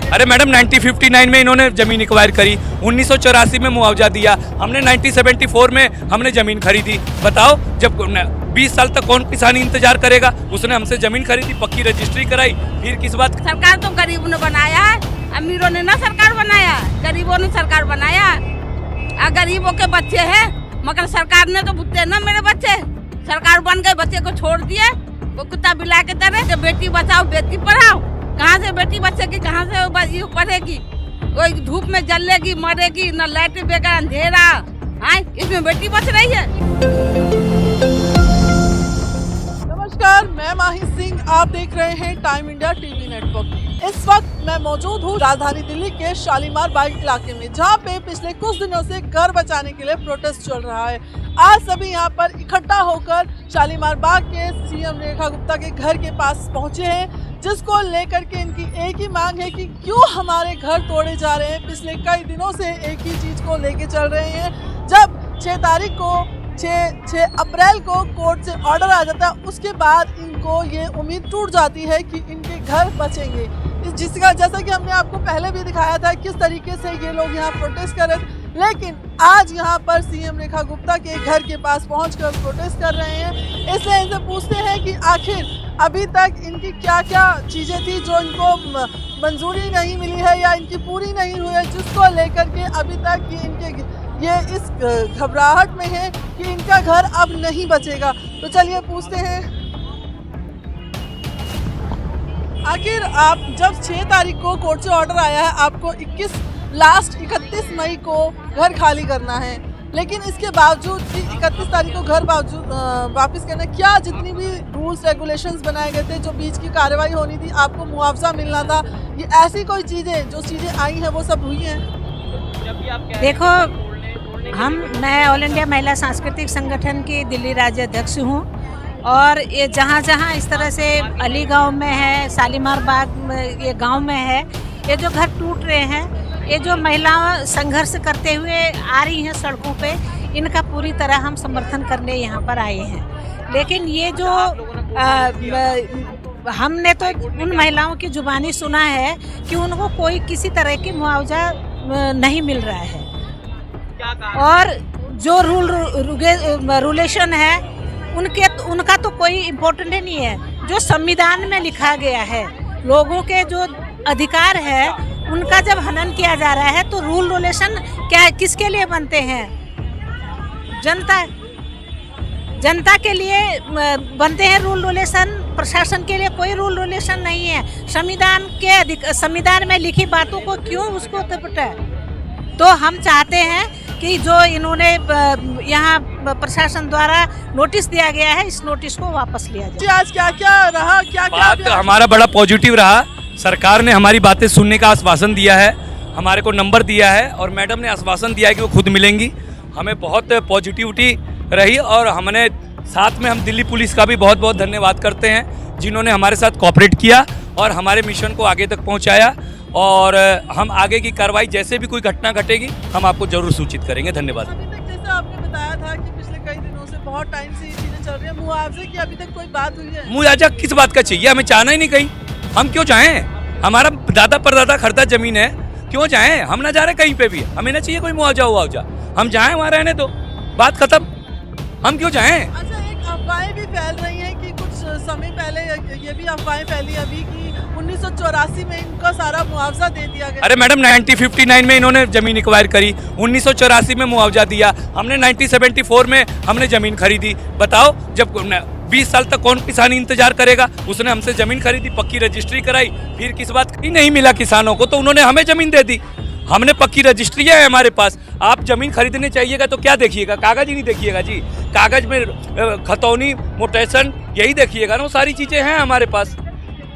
अरे मैडम 1959 में इन्होंने जमीन एक्वायर करी, 1984 में मुआवजा दिया, हमने 1974 में हमने जमीन खरीदी। बताओ जब 20 साल तक कौन किसानी इंतजार करेगा? उसने हमसे जमीन खरीदी, पक्की रजिस्ट्री कराई, फिर किस बात? सरकार तो गरीब ने बनाया है, अमीरों ने ना सरकार बनाया, गरीबों ने सरकार बनाया। गरीबों के बच्चे हैं मगर सरकार ने तो बुत्ते ना मेरे बच्चे, सरकार बन गए बच्चे को छोड़ दिए वो कुत्ता बिला के तरह। बेटी बचाओ बेटी पढ़ाओ, कहाँ से बेटी बचेगी, कहाँ से वो पढ़ेगी? वो धूप में जलेगी मरेगी, न लाइट बेकार अंधेरा। हाँ इसमें बेटी बच रही है। नमस्कार, मैं माही सिंह, आप देख रहे हैं टाइम इंडिया टीवी नेटवर्क। इस वक्त मैं मौजूद हूँ राजधानी दिल्ली के शालीमार बाग इलाके में, जहाँ पे पिछले कुछ दिनों से घर बचाने के लिए प्रोटेस्ट चल रहा है। आज सभी यहाँ पर इकट्ठा होकर शालीमार बाग के सीएम रेखा गुप्ता के घर के पास पहुँचे हैं, जिसको लेकर के इनकी एक ही मांग है कि क्यों हमारे घर तोड़े जा रहे हैं। पिछले कई दिनों से एक ही चीज को लेके चल रहे हैं। जब 6 अप्रैल को कोर्ट से ऑर्डर आ जाता है, उसके बाद इनको ये उम्मीद टूट जाती है कि इनके घर बचेंगे। जिसका जैसा कि हमने आपको पहले भी दिखाया था किस तरीके से ये लोग यहाँ प्रोटेस्ट कर रहे थे, लेकिन आज यहाँ पर सीएम रेखा गुप्ता के घर के पास पहुंचकर प्रोटेस्ट कर रहे हैं। इसलिए इनसे पूछते हैं कि आखिर अभी तक इनकी क्या क्या चीज़ें थी जो इनको मंजूरी नहीं मिली है या इनकी पूरी नहीं हुई है, जिसको लेकर के अभी तक ये इस घबराहट में है कि इनका घर अब नहीं बचेगा। तो चलिए पूछते हैं, आखिर आप जब 6 तारीख को कोर्ट से ऑर्डर आया है, आपको 31 मई को घर खाली करना है, लेकिन इसके बावजूद भी 31 तारीख को घर वापस करना, क्या जितनी भी रूल्स रेगुलेशंस बनाए गए थे, जो बीच की कार्रवाई होनी थी, आपको मुआवजा मिलना था, ये ऐसी कोई चीज़ें जो चीज़ें आई हैं वो सब हुई हैं? देखो, मैं ऑल इंडिया महिला सांस्कृतिक संगठन की दिल्ली राज्य अध्यक्ष हूँ, और ये जहाँ जहाँ इस तरह से अली गांव में है, शालीमार बाग में, ये गांव में है, ये जो घर टूट रहे हैं, ये जो महिलाएं संघर्ष करते हुए आ रही हैं सड़कों पे, इनका पूरी तरह हम समर्थन करने यहाँ पर आए हैं। लेकिन ये जो हमने तो उन महिलाओं की जुबानी सुना है कि उनको कोई किसी तरह की मुआवजा नहीं मिल रहा है, और जो रूलेशन है उनका तो कोई इम्पोर्टेंट नहीं है। जो संविधान में लिखा गया है, लोगों के जो अधिकार है उनका जब हनन किया जा रहा है, तो रूल रेगुलेशन क्या किसके लिए बनते हैं? जनता के लिए बनते हैं रूल रेगुलेशन, प्रशासन के लिए कोई रूल रेगुलेशन नहीं है। संविधान में लिखी बातों को क्यों उसको तपटे? तो हम चाहते हैं कि जो इन्होंने यहाँ प्रशासन द्वारा नोटिस दिया गया है, इस नोटिस को वापस लिया जाए। आज क्या क्या रहा, क्या बात हमारा बड़ा पॉजिटिव रहा। सरकार ने हमारी बातें सुनने का आश्वासन दिया है, हमारे को नंबर दिया है, और मैडम ने आश्वासन दिया है कि वो खुद मिलेंगी। हमें बहुत पॉजिटिविटी रही, और हमने साथ में हम दिल्ली पुलिस का भी बहुत बहुत धन्यवाद करते हैं, जिन्होंने हमारे साथ कोऑपरेट किया और हमारे मिशन को आगे तक पहुँचाया। और हम आगे की कार्रवाई जैसे भी कोई घटना घटेगी हम आपको जरूर सूचित करेंगे। धन्यवाद। अभी तक जैसे आपने बताया था कि पिछले कई दिनों से बहुत टाइम से ये चीजें चल रही है, मुआवजे की अभी तक कोई बात हुई है? मुआवजा किस बात का चाहिए? हमें चाहना ही नहीं कहीं। हम क्यों चाहें? हमारा दादा परदादा खरीदा जमीन है, क्यों चाहें? हम ना जा रहे कहीं पे भी, हमें ना चाहिए कोई मुआवजा। हम चाहें वहाँ रहने दो, बात खत्म। हम क्यों चाहें? अच्छा, एक अफवाहें भी फैल रही हैं कि कुछ समय पहले ये भी अफवाहें फैली अभी कि 1984 में इनका सारा मुआवजा दे दिया गया। अरे मैडम 1959 में इन्होंने जमीन एक्वायर करी, 1984 में मुआवजा दिया, हमने 1974 में हमने जमीन खरीदी। बताओ जब 20 साल तक कौन किसानी इंतजार करेगा? उसने हमसे जमीन खरीदी, पक्की रजिस्ट्री कराई, फिर किस बात की नहीं मिला किसानों को, तो उन्होंने हमें जमीन दे दी। हमने पक्की रजिस्ट्री है हमारे पास। आप जमीन खरीदने चाहिएगा तो क्या देखिएगा? कागज ही नहीं देखिएगा जी, कागज में खतौनी मोटेशन यही देखिएगा ना, वो सारी चीजें हैं हमारे पास,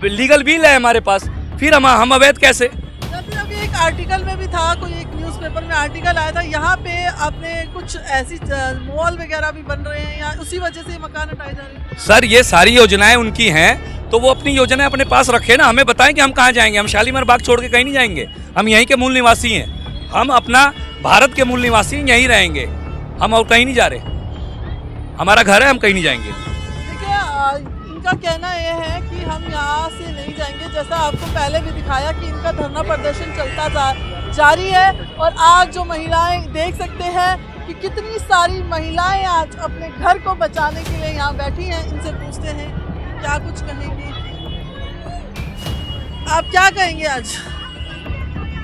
लीगल बिल है हमारे पास, फिर हम अवैध कैसे? अभी एक आर्टिकल में भी था, कोई एक न्यूज़पेपर में आर्टिकल आया था, यहाँ पे आपने कुछ ऐसी मॉल वगैरह भी बन रहे हैं, या उसी वजह से मकान हटाए जा रहे हैं? सर ये सारी योजनाएं उनकी हैं, तो वो अपनी योजनाएं अपने पास रखे ना, हमें बताएं कि हम कहाँ जाएंगे। हम शालीमार बाग छोड़ के कहीं नहीं जाएंगे, हम यहीं के मूल निवासी हैं, हम अपना भारत के मूल निवासी यहीं रहेंगे, हम और कहीं नहीं जा रहे, हमारा घर है, हम कहीं नहीं जाएंगे। देखिए इनका कहना यह है कि हम यहाँ से नहीं जाएंगे। जैसा आपको पहले भी दिखाया कि इनका धरना प्रदर्शन चलता जारी है और आज जो महिलाएं देख सकते हैं कि कितनी सारी महिलाएं आज अपने घर को बचाने के लिए यहाँ बैठी हैं। इनसे पूछते हैं क्या कुछ कहेंगे। आप क्या कहेंगे? आज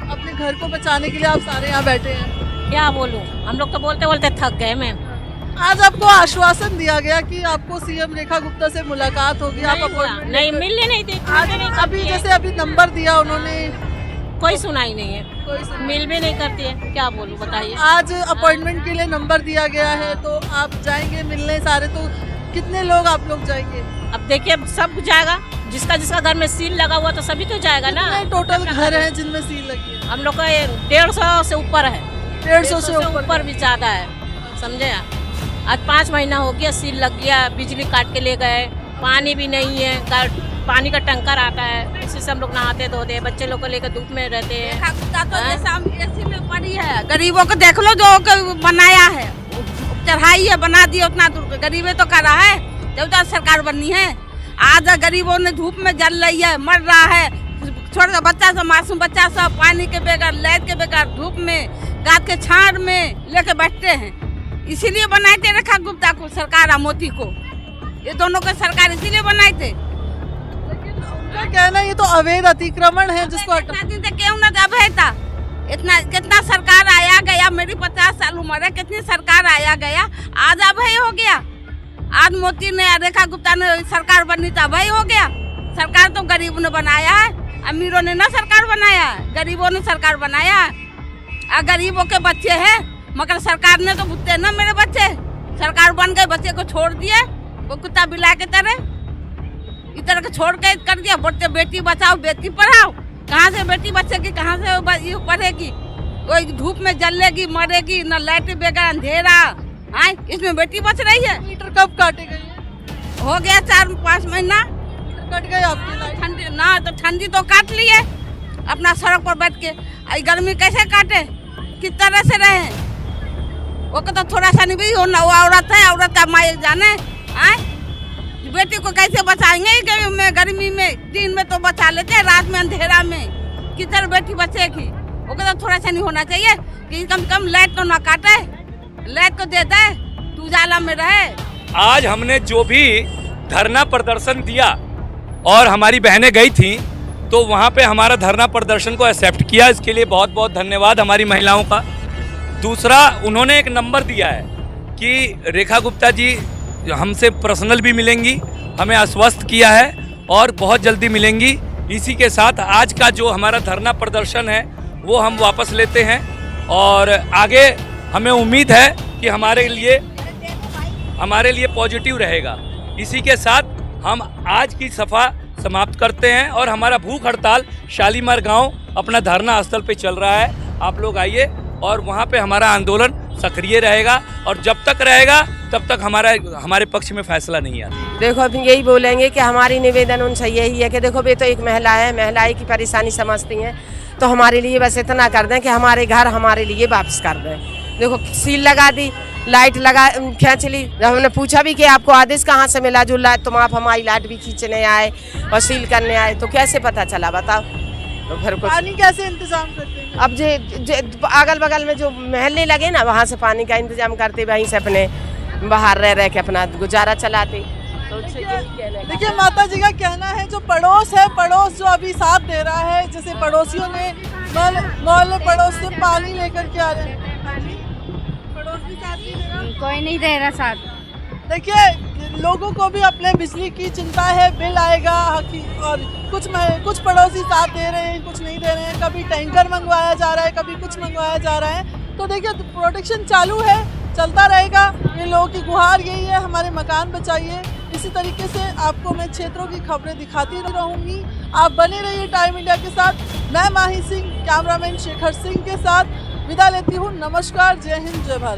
अपने घर को बचाने के लिए आप सारे यहाँ बैठे हैं। क्या बोलूं, हम लोग तो बोलते बोलते थक गए मैम। आज आपको आश्वासन दिया गया कि आपको सीएम रेखा गुप्ता से मुलाकात होगी, आप अपॉइंटमेंट नहीं मिलने नहीं देते। आज अभी जैसे अभी नंबर दिया उन्होंने, कोई सुनाई नहीं है, कोई मिल भी नहीं करती है। क्या बोलूं बताइए। आज अपॉइंटमेंट के लिए नंबर दिया गया है तो आप जाएंगे मिलने सारे? तो कितने लोग आप लोग जाएंगे? अब देखिए सब जाएगा, जिसका जिसका घर में सील लगा हुआ तो सभी तो जाएगा ना। टोटल घर हैं जिनमें सील लगी है? हम लोग का 150 से ऊपर है। 150 से ऊपर भी ज्यादा है, समझे। आज 5 महीना हो गया, सील लग गया, बिजली काट के ले गए, पानी भी नहीं है, पानी का टंकर आता है, उसी से हम लोग नहाते धोते हैं, बच्चे लोग को लेकर धूप में रहते हैं। तो जैसा हम एसी में पड़ी है, गरीबों को देख लो जो बनाया है, चढ़ाई है, बना दिया उतना दूर। गरीबे तो कर रहा है, जब तक सरकार बननी है। आज गरीबों ने धूप में जल रही है, मर रहा है, छोटा बच्चा सब, मासूम बच्चा सब पानी के बगैर, लाइट के बगैर, धूप में, गाद के छाड़ में लेके बैठते हैं। इसीलिए बनाए थे रेखा गुप्ता को सरकार, मोदी को, ये दोनों को सरकार इसीलिए बनाए थे। उनका कहना ये तो अवैध अतिक्रमण है जिसको दिन तक क्यों ना अवैध था। इतना कितना सरकार आया गया, मेरी 50 साल उम्र है, कितनी सरकार आया गया, आज अभय हो गया। आज मोदी ने, रेखा गुप्ता ने सरकार बननी तो अभय हो गया। सरकार तो गरीब ने बनाया है, अमीरों ने ना सरकार बनाया है, गरीबों ने सरकार बनाया है। गरीबों के बच्चे हैं, मगर सरकार ने तो बुत्ते ना मेरे बच्चे, सरकार बन गए, बच्चे को छोड़ दिए वो कुत्ता बिला के तरह, इस तरह के छोड़ के कर दिया। बोलते बेटी बचाओ, बेटी पढ़ाओ, कहाँ से बेटी बचेगी, कहाँ से ये पढ़ेगी? वो धूप में जलेगी, मरेगी, न लाइट बगैर अंधेरा। हाँ, इसमें बेटी बच रही है। मीटर कब काटे गए? हो गया 4-5 महीना कट गए आपकी लाइट। ठंडी ना तो ठंडी तो काट लिए अपना सड़क पर बैठ के। गर्मी कैसे काटे, किस तरह से रहे? वो तो थोड़ा सा नहीं भी हो ना, वो औरत है, औरत का माई जाने। बेटी को कैसे बचाएंगे गर्मी में? दिन में तो बचा लेते हैं, रात में अंधेरा में किधर बेटी बचेगी? वो तो थोड़ा सा नहीं होना चाहिए कि कम से कम लाइट तो ना काटे, लाइट को दे दे, तू उजाला में रहे। आज हमने जो भी धरना प्रदर्शन दिया और हमारी बहनें गई थी तो वहाँ पे हमारा धरना प्रदर्शन को एक्सेप्ट किया, इसके लिए बहुत बहुत धन्यवाद हमारी महिलाओं का। दूसरा, उन्होंने एक नंबर दिया है कि रेखा गुप्ता जी हमसे पर्सनल भी मिलेंगी, हमें आश्वस्त किया है और बहुत जल्दी मिलेंगी। इसी के साथ आज का जो हमारा धरना प्रदर्शन है वो हम वापस लेते हैं और आगे हमें उम्मीद है कि हमारे लिए पॉजिटिव रहेगा। इसी के साथ हम आज की सभा समाप्त करते हैं और हमारा भूख हड़ताल शालीमार गांव अपना धरना स्थल पे चल रहा है। आप लोग आइए और वहां पे हमारा आंदोलन सक्रिय रहेगा और जब तक रहेगा तब तक हमारे पक्ष में फैसला नहीं आता। देखो अभी यही बोलेंगे कि हमारी निवेदन उनसे यही है कि देखो वे तो एक महिला है, महिलाएं की परेशानी समझती हैं, तो हमारे लिए बस इतना कर दें कि हमारे घर हमारे लिए वापस कर दें। देखो सील लगा दी, लाइट लगा खींच ली, हमने पूछा भी कि आपको आदेश कहाँ से मिला जो लाइट, तुम आप हमारी लाइट भी खींचने आए और सील करने आए, तो कैसे पता चला बताओ? तो फिर पानी कैसे इंतजाम करते हैं? अब जो अगल बगल में जो महल्ले लगे ना, वहाँ से पानी का इंतजाम करते, वहीं से अपने बाहर रह के अपना गुजारा चलाते। तो देखिए माता जी का कहना है जो पड़ोस है, पड़ोस जो अभी साथ दे रहा है, जैसे पड़ोसियों ने मोहल्ले पड़ोस से पानी लेकर के आ रहे हैं, पड़ोस भी साथ नहीं दे रहा, कोई नहीं दे रहा साथ। देखिए लोगों को भी अपने बिजली की चिंता है, बिल आएगा, और कुछ पड़ोसी साथ दे रहे हैं, कुछ नहीं दे रहे हैं, कभी टैंकर मंगवाया जा रहा है, कभी कुछ मंगवाया जा रहा है। तो देखिए प्रोटेक्शन चालू है, चलता रहेगा। ये लोगों की गुहार यही है, हमारे मकान बचाइए। इसी तरीके से आपको मैं क्षेत्रों की खबरें दिखाती रहूँगी। आप बने रहिए टाइम इंडिया के साथ। मैं माही सिंह, कैमरामैन शेखर सिंह के साथ विदा लेती हूँ। नमस्कार, जय हिंद, जय भारत।